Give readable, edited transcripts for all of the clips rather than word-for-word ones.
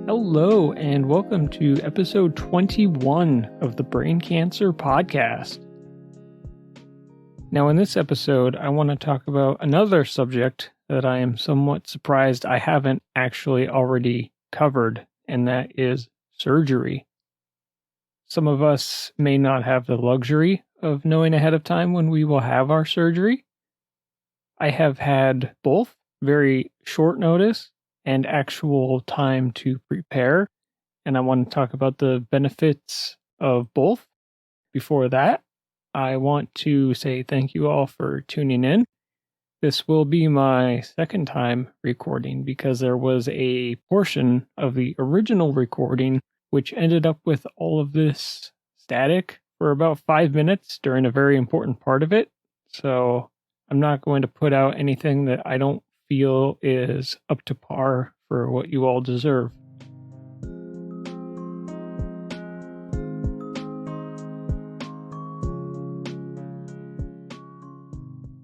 Hello, and welcome to episode 21 of the Brain Cancer Podcast. Now, in this episode, I want to talk about another subject that I am somewhat surprised I haven't actually already covered, and that is surgery. Some of us may not have the luxury of knowing ahead of time when we will have our surgery. I have had both very short notice and actual time to prepare. And I want to talk about the benefits of both. Before that, I want to say thank you all for tuning in. This will be my second time recording because there was a portion of the original recording which ended up with all of this static for about 5 minutes during a very important part of it. So I'm not going to put out anything that I don't feel is up to par for what you all deserve.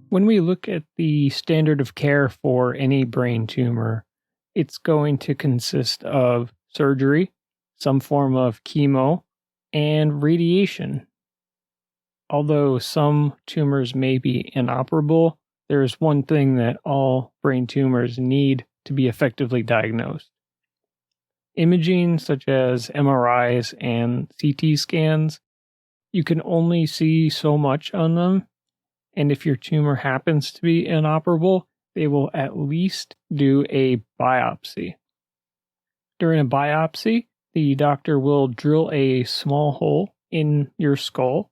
When we look at the standard of care for any brain tumor, it's going to consist of surgery, some form of chemo, and radiation. Although some tumors may be inoperable, there is one thing that all brain tumors need to be effectively diagnosed. Imaging such as MRIs and CT scans, you can only see so much on them, and if your tumor happens to be inoperable, they will at least do a biopsy. During a biopsy, the doctor will drill a small hole in your skull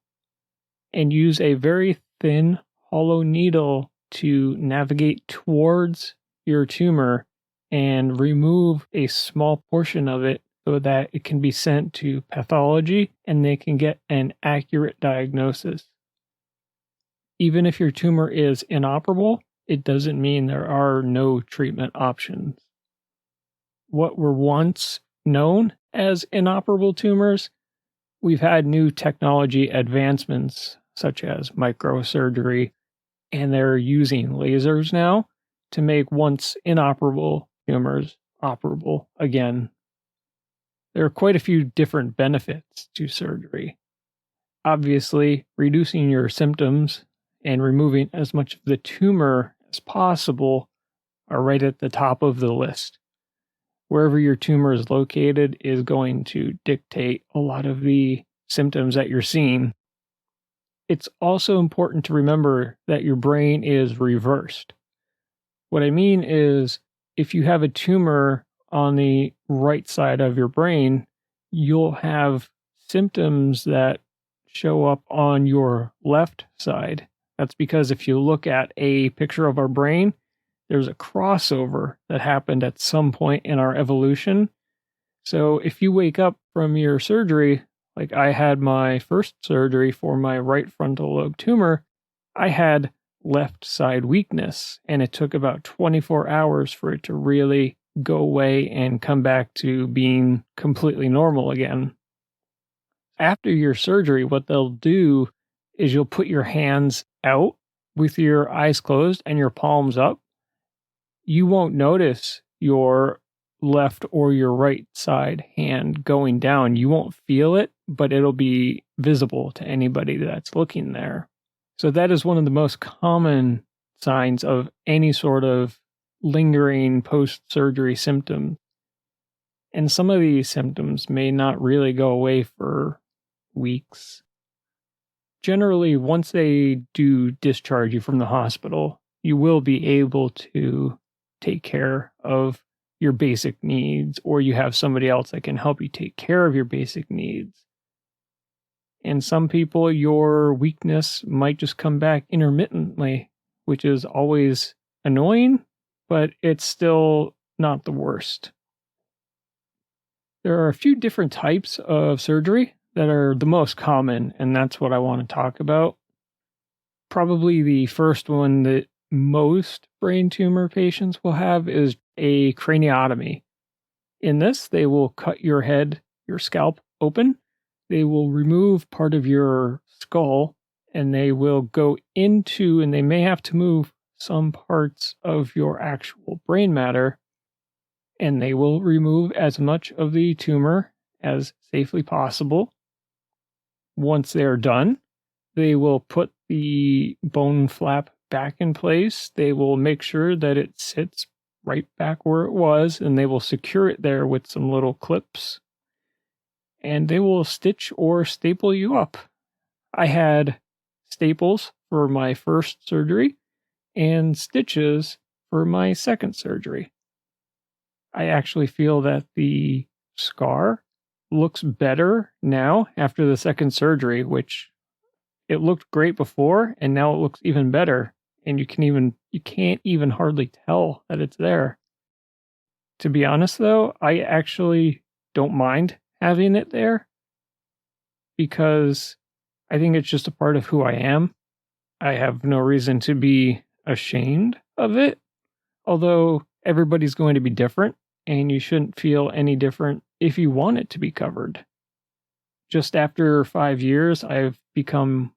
and use a very thin, hollow needle to navigate towards your tumor and remove a small portion of it so that it can be sent to pathology and they can get an accurate diagnosis. Even if your tumor is inoperable, it doesn't mean there are no treatment options. What were once known as inoperable tumors, we've had new technology advancements such as microsurgery, and they're using lasers now to make once inoperable tumors operable again. There are quite a few different benefits to surgery. Obviously, reducing your symptoms and removing as much of the tumor as possible are right at the top of the list. Wherever your tumor is located is going to dictate a lot of the symptoms that you're seeing. It's also important to remember that your brain is reversed. What I mean is, if you have a tumor on the right side of your brain, you'll have symptoms that show up on your left side. That's because if you look at a picture of our brain, there's a crossover that happened at some point in our evolution. So if you wake up from your surgery, like I had my first surgery for my right frontal lobe tumor, I had left side weakness, and it took about 24 hours for it to really go away and come back to being completely normal again. After your surgery, what they'll do is you'll put your hands out with your eyes closed and your palms up. You won't notice your left or your right side hand going down. You won't feel it, but it'll be visible to anybody that's looking there. So that is one of the most common signs of any sort of lingering post-surgery symptoms. And some of these symptoms may not really go away for weeks. Generally, once they do discharge you from the hospital, you will be able to take care of your basic needs, or you have somebody else that can help you take care of your basic needs. And some people, your weakness might just come back intermittently, which is always annoying, but it's still not the worst. There are a few different types of surgery that are the most common, and that's what I want to talk about. Probably the first one that most brain tumor patients will have is a craniotomy. In this, they will cut your head, your scalp open. They will remove part of your skull, and they will go into, and they may have to move some parts of your actual brain matter. and they will remove as much of the tumor as safely possible. Once they're done, they will put the bone flap back in place. They will make sure that it sits right back where it was, and they will secure it there with some little clips. And they will stitch or staple you up. I had staples for my first surgery and stitches for my second surgery. I actually feel that the scar looks better now after the second surgery, which it looked great before, and now it looks even better. And you can't even hardly tell that it's there. To be honest though, I actually don't mind having it there because I think it's just a part of who I am. I have no reason to be ashamed of it, although everybody's going to be different, and you shouldn't feel any different if you want it to be covered. Just after 5 years, I've become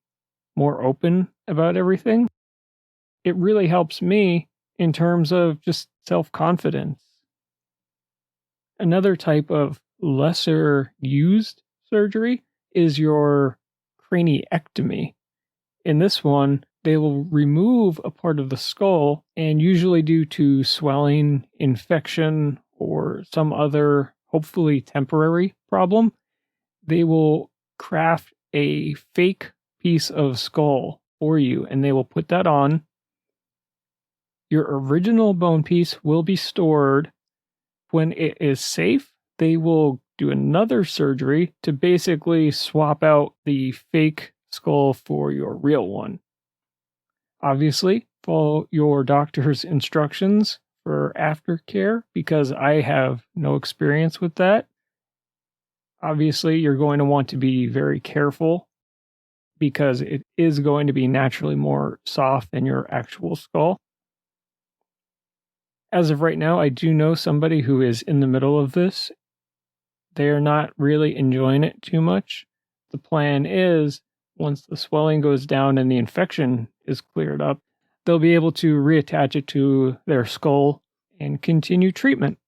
more open about everything. It really helps me in terms of just self-confidence. Another type of lesser used surgery is your craniectomy. In this one, they will remove a part of the skull, and usually due to swelling, infection, or some other, hopefully temporary problem, they will craft a fake piece of skull for you, and they will put that on. Your original bone piece will be stored. When it is safe, they will do another surgery to basically swap out the fake skull for your real one. Obviously, follow your doctor's instructions for aftercare because I have no experience with that. Obviously, you're going to want to be very careful because it is going to be naturally more soft than your actual skull. As of right now, I do know somebody who is in the middle of this. They are not really enjoying it too much. The plan is, once the swelling goes down and the infection is cleared up, they'll be able to reattach it to their skull and continue treatment.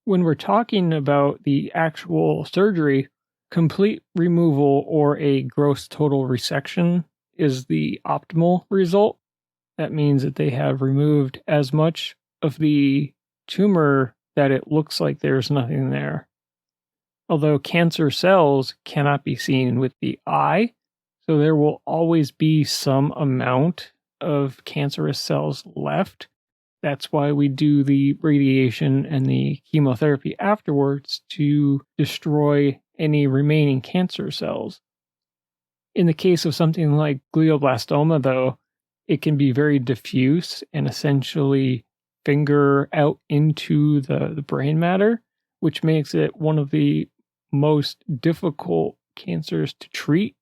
When we're talking about the actual surgery, complete removal or a gross total resection is the optimal result. That means that they have removed as much of the tumor that it looks like there's nothing there. Although cancer cells cannot be seen with the eye, so there will always be some amount of cancerous cells left. That's why we do the radiation and the chemotherapy afterwards to destroy any remaining cancer cells. In the case of something like glioblastoma, though, it can be very diffuse and essentially finger out into the brain matter, which makes it one of the most difficult cancers to treat.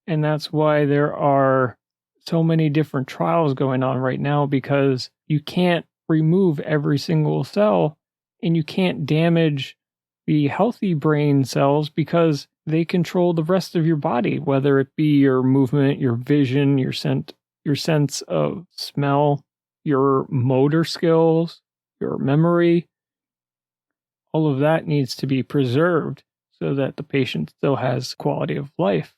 And that's why there are so many different trials going on right now, because you can't remove every single cell and you can't damage the healthy brain cells because they control the rest of your body, whether it be your movement, your vision, your sense of smell, your motor skills, your memory. All of that needs to be preserved so that the patient still has quality of life.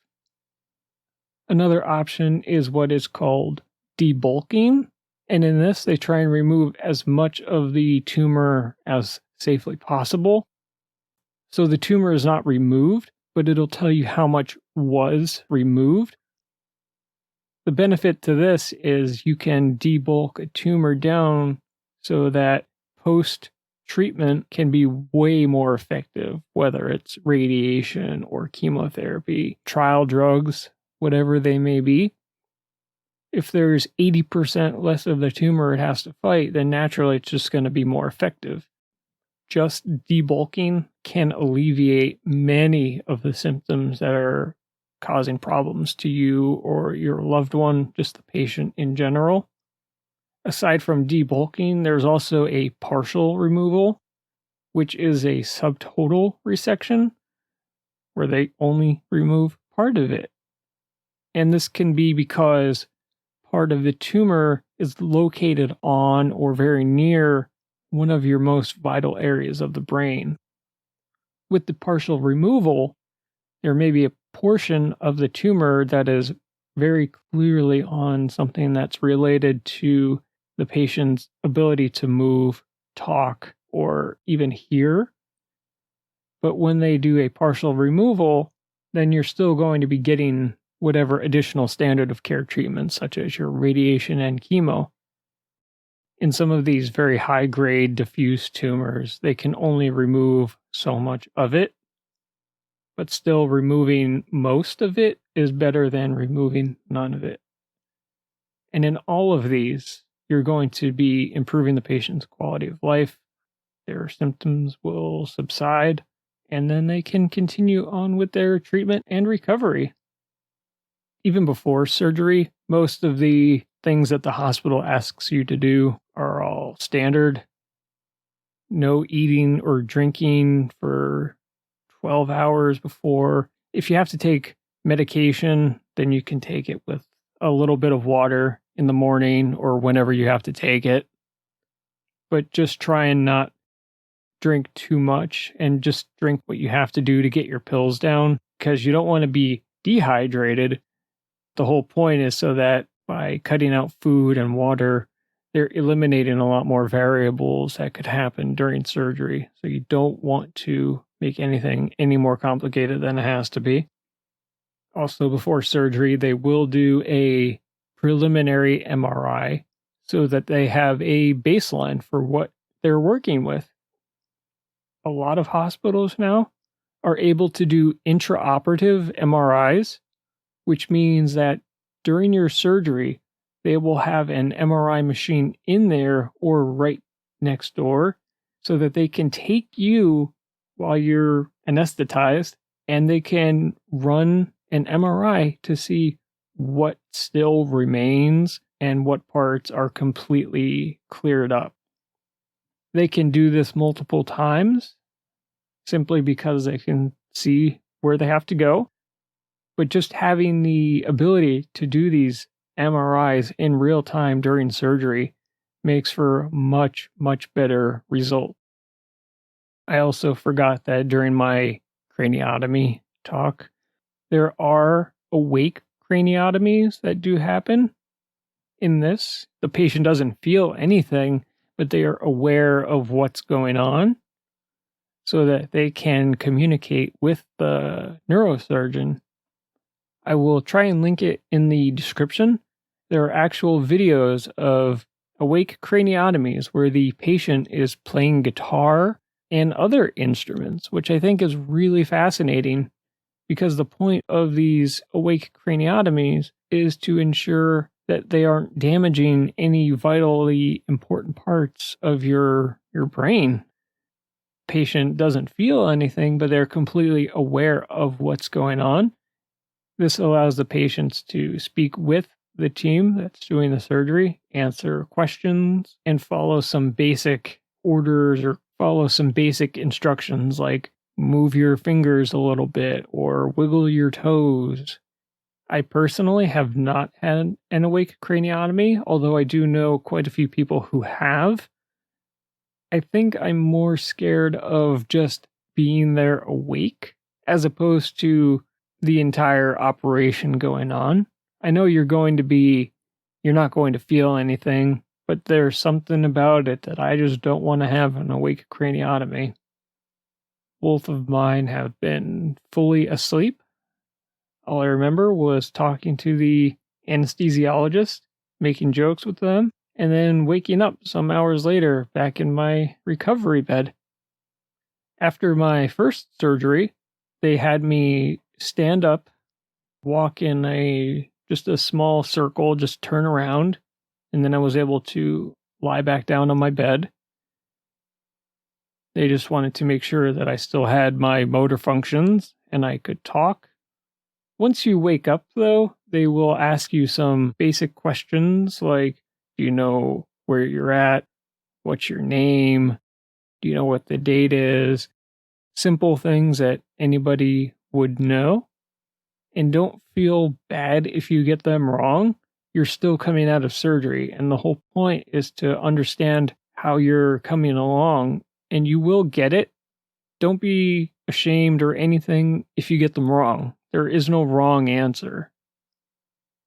Another option is what is called debulking, and in this they try and remove as much of the tumor as safely possible. So the tumor is not removed, but it'll tell you how much was removed. The benefit to this is you can debulk a tumor down so that post-treatment can be way more effective, whether it's radiation or chemotherapy, trial drugs, whatever they may be. If there's 80% less of the tumor it has to fight, then naturally it's just going to be more effective. Just debulking can alleviate many of the symptoms that are causing problems to you or your loved one, just the patient in general. Aside from debulking, there's also a partial removal, which is a subtotal resection, where they only remove part of it. And this can be because part of the tumor is located on or very near one of your most vital areas of the brain. With the partial removal, there may be a portion of the tumor that is very clearly on something that's related to the patient's ability to move, talk, or even hear. But when they do a partial removal, then you're still going to be getting whatever additional standard of care treatments, such as your radiation and chemo. In some of these very high grade diffuse tumors, they can only remove so much of it, but still removing most of it is better than removing none of it. And in all of these, you're going to be improving the patient's quality of life. Their symptoms will subside, and then they can continue on with their treatment and recovery. Even before surgery, most of the things that the hospital asks you to do are all standard. No eating or drinking for 12 hours before. If you have to take medication, then you can take it with a little bit of water in the morning or whenever you have to take it. But just try and not drink too much and just drink what you have to do to get your pills down, because you don't want to be dehydrated. The whole point is so that by cutting out food and water, they're eliminating a lot more variables that could happen during surgery. So you don't want to make anything any more complicated than it has to be. Also, before surgery, they will do a preliminary MRI so that they have a baseline for what they're working with. A lot of hospitals now are able to do intraoperative MRIs, which means that during your surgery, they will have an MRI machine in there or right next door so that they can take you while you're anesthetized and they can run an MRI to see what still remains and what parts are completely cleared up. They can do this multiple times simply because they can see where they have to go. But just having the ability to do these MRIs in real time during surgery makes for a much, much better result. I also forgot that during my craniotomy talk, there are awake craniotomies that do happen. In this, the patient doesn't feel anything, but they are aware of what's going on so that they can communicate with the neurosurgeon. I will try and link it in the description. There are actual videos of awake craniotomies where the patient is playing guitar and other instruments, which I think is really fascinating because the point of these awake craniotomies is to ensure that they aren't damaging any vitally important parts of your brain. Patient doesn't feel anything, but they're completely aware of what's going on. This allows the patients to speak with the team that's doing the surgery, answer questions, and follow some basic orders or follow some basic instructions like move your fingers a little bit or wiggle your toes. I personally have not had an awake craniotomy, although I do know quite a few people who have. I think I'm more scared of just being there awake as opposed to the entire operation going on. I know you're not going to feel anything, but there's something about it that I just don't want to have an awake craniotomy. Both of mine have been fully asleep. All I remember was talking to the anesthesiologist, making jokes with them, and then waking up some hours later back in my recovery bed. After my first surgery, they had me stand up, walk in just a small circle, just turn around, and then I was able to lie back down on my bed. They just wanted to make sure that I still had my motor functions and I could talk. Once you wake up, though, they will ask you some basic questions like, do you know where you're at? What's your name? Do you know what the date is? Simple things that anybody would know. And don't feel bad if you get them wrong. You're still coming out of surgery, and the whole point is to understand how you're coming along, and you will get it. Don't be ashamed or anything if you get them wrong. There is no wrong answer.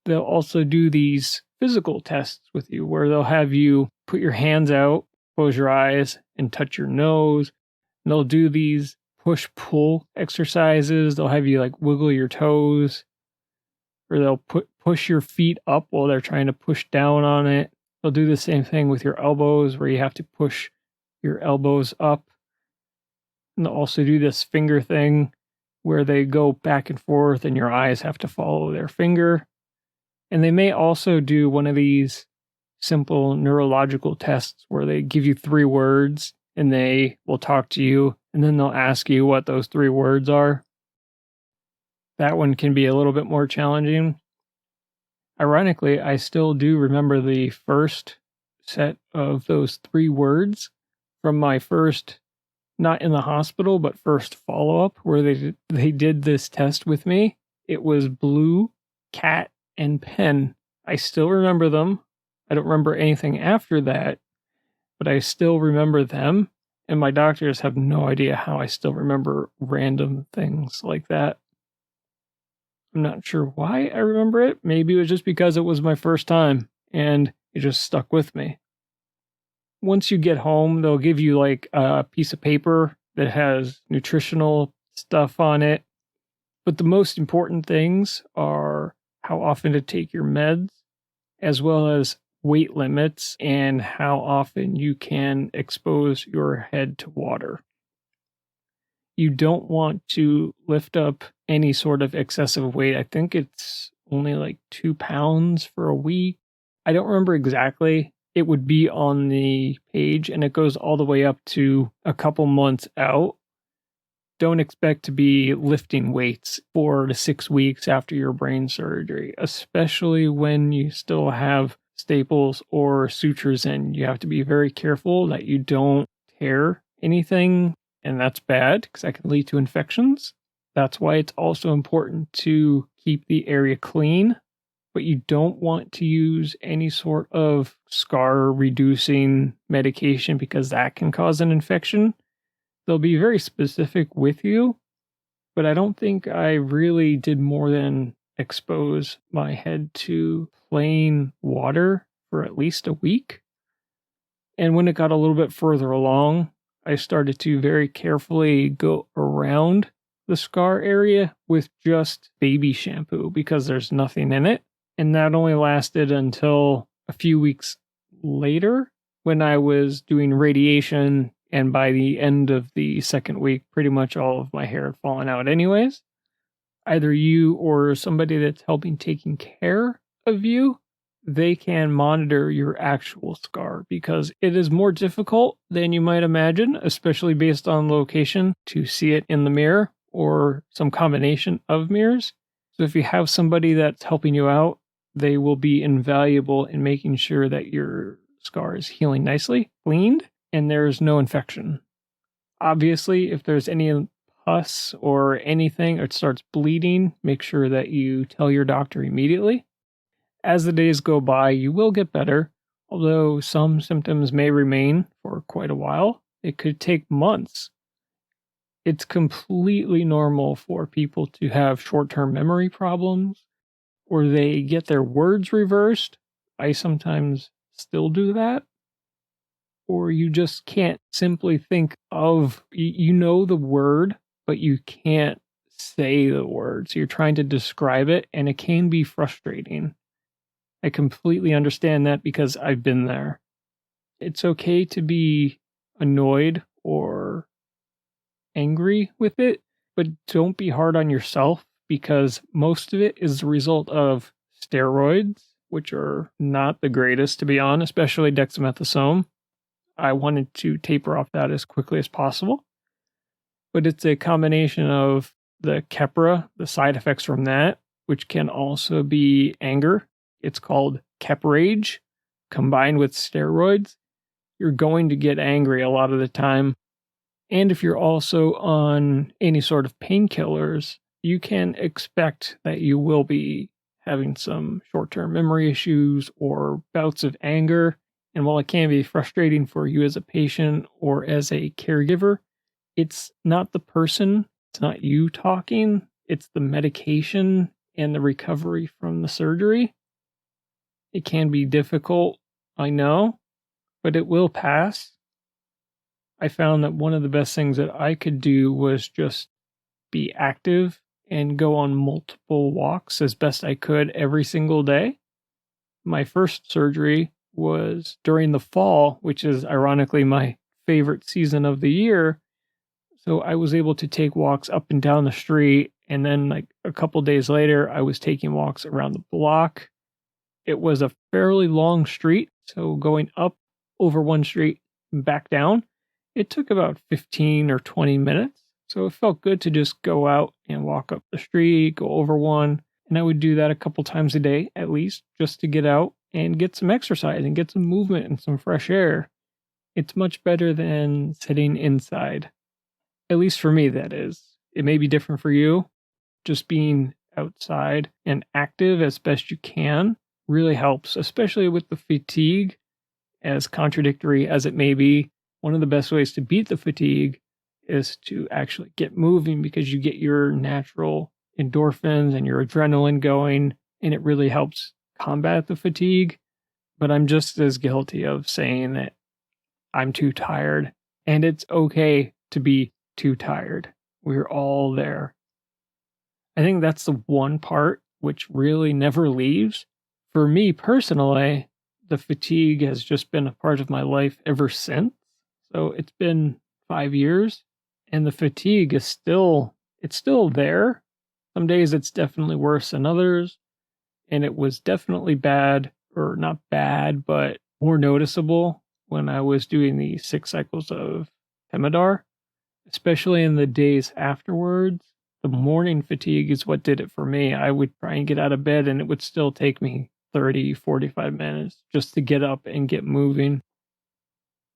They'll also do these physical tests with you where they'll have you put your hands out, close your eyes, and touch your nose. And they'll do these push-pull exercises. They'll have you like wiggle your toes, or they'll push your feet up while they're trying to push down on it. They'll do the same thing with your elbows where you have to push your elbows up. And they'll also do this finger thing where they go back and forth and your eyes have to follow their finger. And they may also do one of these simple neurological tests where they give you 3 words and they will talk to you and then they'll ask you what those 3 words are. That one can be a little bit more challenging. Ironically, I still do remember the first set of those 3 words from my first, not in the hospital, but first follow-up where they did this test with me. It was blue, cat, and pen. I still remember them. I don't remember anything after that, but I still remember them. And my doctors have no idea how I still remember random things like that. I'm not sure why I remember it. Maybe it was just because it was my first time and it just stuck with me. Once you get home, they'll give you like a piece of paper that has nutritional stuff on it. But the most important things are how often to take your meds, as well as weight limits and how often you can expose your head to water. You don't want to lift up any sort of excessive weight. I think it's only like 2 pounds for a week. I don't remember exactly. It would be on the page and it goes all the way up to a couple months out. Don't expect to be lifting weights 4 to 6 weeks after your brain surgery, especially when you still have staples or sutures in. You have to be very careful that you don't tear anything, and that's bad because that can lead to infections. That's why it's also important to keep the area clean, but you don't want to use any sort of scar reducing medication because that can cause an infection. They'll be very specific with you, but I don't think I really did more than expose my head to plain water for at least a week. And when it got a little bit further along, I started to very carefully go around the scar area with just baby shampoo because there's nothing in it. And that only lasted until a few weeks later when I was doing radiation. And by the end of the 2nd week, pretty much all of my hair had fallen out anyways. Either you or somebody that's helping taking care of you, they can monitor your actual scar because it is more difficult than you might imagine, especially based on location, to see it in the mirror or some combination of mirrors. So if you have somebody that's helping you out, they will be invaluable in making sure that your scar is healing nicely, cleaned, and there's no infection. Obviously, if there's any pus or anything or it starts bleeding, make sure that you tell your doctor immediately. As the days go by, you will get better, although some symptoms may remain for quite a while. It could take months. It's completely normal for people to have short-term memory problems or they get their words reversed. I sometimes still do that. Or you just can't simply think of, you know the word, but you can't say the word. So you're trying to describe it, and it can be frustrating. I completely understand that because I've been there. It's okay to be annoyed or angry with it, but don't be hard on yourself because most of it is the result of steroids, which are not the greatest, to be honest, especially dexamethasone. I wanted to taper off that as quickly as possible. But it's a combination of the Keppra, the side effects from that, which can also be anger. It's called Keprage, combined with steroids. You're going to get angry a lot of the time. And if you're also on any sort of painkillers, you can expect that you will be having some short-term memory issues or bouts of anger. And while it can be frustrating for you as a patient or as a caregiver, it's not the person, it's not you talking, it's the medication and the recovery from the surgery. It can be difficult, I know, but it will pass. I found that one of the best things that I could do was just be active and go on multiple walks as best I could every single day. My first surgery was during the fall, which is ironically my favorite season of the year. So I was able to take walks up and down the street. And then, like a couple days later, I was taking walks around the block. It was a fairly long street. So going up over one street and back down, it took about 15 or 20 minutes. So it felt good to just go out and walk up the street, go over one. And I would do that a couple times a day at least, just to get out and get some exercise and get some movement and some fresh air. It's much better than sitting inside. At least for me, that is. It may be different for you. Just being outside and active as best you can really helps, especially with the fatigue. As contradictory as it may be, one of the best ways to beat the fatigue is to actually get moving, because you get your natural endorphins and your adrenaline going, and it really helps combat the fatigue. But I'm just as guilty of saying that I'm too tired, and it's okay to be too tired. We're all there. I think that's the one part which really never leaves. For me personally, the fatigue has just been a part of my life ever since. So it's been 5 years, and the fatigue is it's still there. Some days it's definitely worse than others, and it was definitely bad, or not bad, but more noticeable when I was doing the 6 cycles of Temodar, especially in the days afterwards. The morning fatigue is what did it for me. I would try and get out of bed, and it would still take me 30, 45 minutes just to get up and get moving.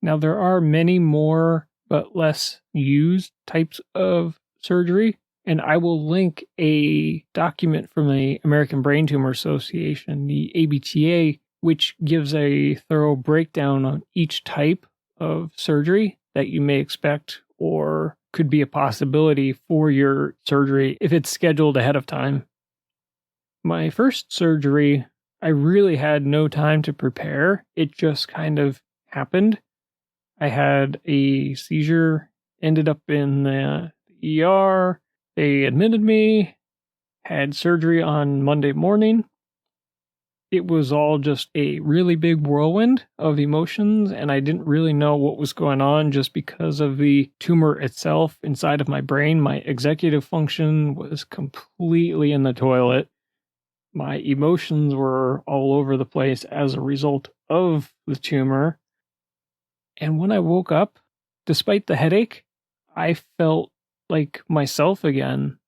Now, there are many more but less used types of surgery, and I will link a document from the American Brain Tumor Association, the ABTA, which gives a thorough breakdown on each type of surgery that you may expect or could be a possibility for your surgery if it's scheduled ahead of time. My first surgery, I really had no time to prepare. It just kind of happened. I had a seizure, ended up in the ER. They admitted me, had surgery on Monday morning. It was all just a really big whirlwind of emotions, and I didn't really know what was going on just because of the tumor itself inside of my brain. My executive function was completely in the toilet. My emotions were all over the place as a result of the tumor. And when I woke up, despite the headache, I felt like myself again.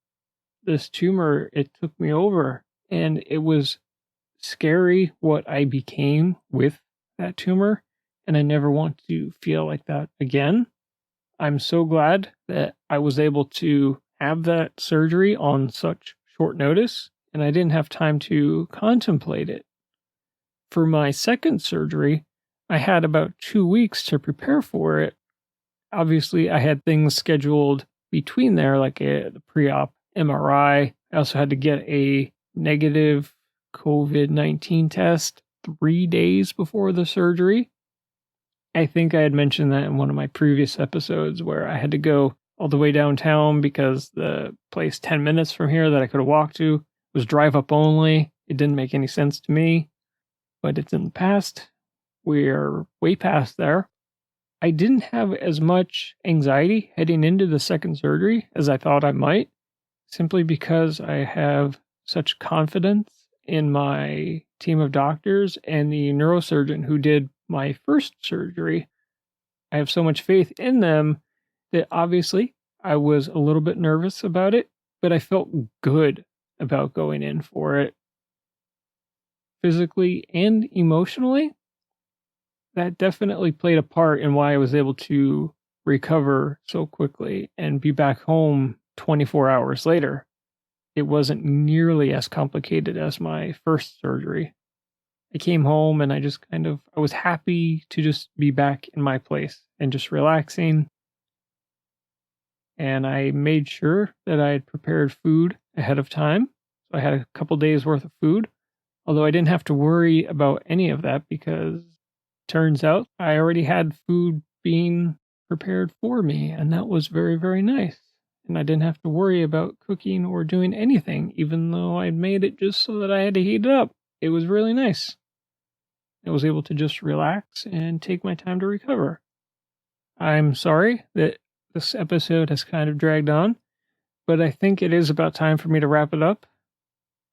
This tumor, it took me over, and it was scary what I became with that tumor, and I never want to feel like that again. I'm so glad that I was able to have that surgery on such short notice, and I didn't have time to contemplate it. For my second surgery, I had about 2 weeks to prepare for it. Obviously, I had things scheduled between there, like the pre-op MRI. I also had to get a negative COVID-19 test 3 days before the surgery. I think I had mentioned that in one of my previous episodes, where I had to go all the way downtown because the place 10 minutes from here that I could have walked to was drive up only. It didn't make any sense to me, but it's in the past. We're way past there. I didn't have as much anxiety heading into the second surgery as I thought I might, simply because I have such confidence in my team of doctors and the neurosurgeon who did my first surgery. I have so much faith in them that obviously I was a little bit nervous about it, but I felt good about going in for it. Physically and emotionally, that definitely played a part in why I was able to recover so quickly and be back home 24 hours later. It wasn't nearly as complicated as my first surgery. I came home and I was happy to just be back in my place and just relaxing. And I made sure that I had prepared food ahead of time. So I had a couple days worth of food, although I didn't have to worry about any of that because turns out I already had food being prepared for me, and that was very, very nice. And I didn't have to worry about cooking or doing anything, even though I'd made it just so that I had to heat it up. It was really nice. I was able to just relax and take my time to recover. I'm sorry that this episode has kind of dragged on, but I think it is about time for me to wrap it up.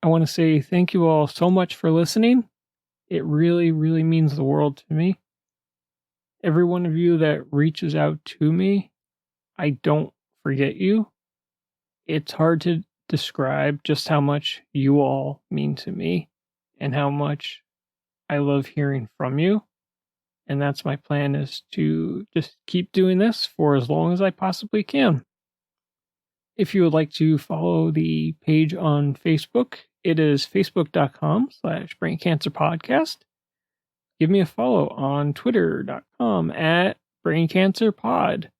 I want to say thank you all so much for listening. It really, really means the world to me. Every one of you that reaches out to me, I don't forget you. It's hard to describe just how much you all mean to me and how much I love hearing from you. And that's my plan, is to just keep doing this for as long as I possibly can. If you would like to follow the page on Facebook, it is facebook.com/braincancerpodcast. Give me a follow on twitter.com @braincancerpod.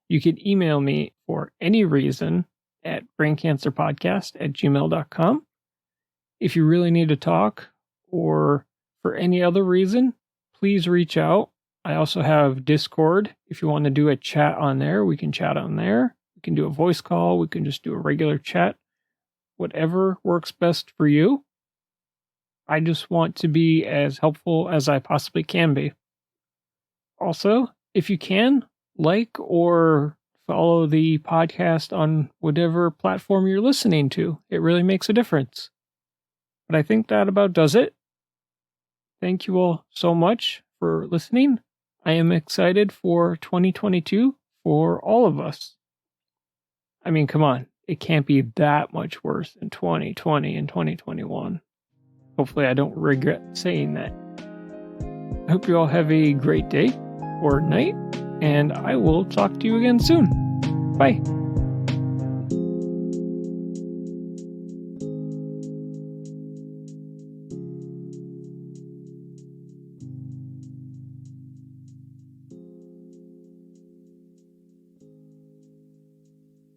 You can email me for any reason at braincancerpodcast@gmail.com. If you really need to talk or for any other reason, please reach out. I also have Discord. If you want to do a chat on there, we can chat on there. We can do a voice call. We can just do a regular chat. Whatever works best for you. I just want to be as helpful as I possibly can be. Also, if you can, like or follow the podcast on whatever platform you're listening to. It really makes a difference. But I think that about does it. Thank you all so much for listening. I am excited for 2022 for all of us. I mean, come on. It can't be that much worse than 2020 and 2021. Hopefully I don't regret saying that. I hope you all have a great day or night, and I will talk to you again soon. Bye.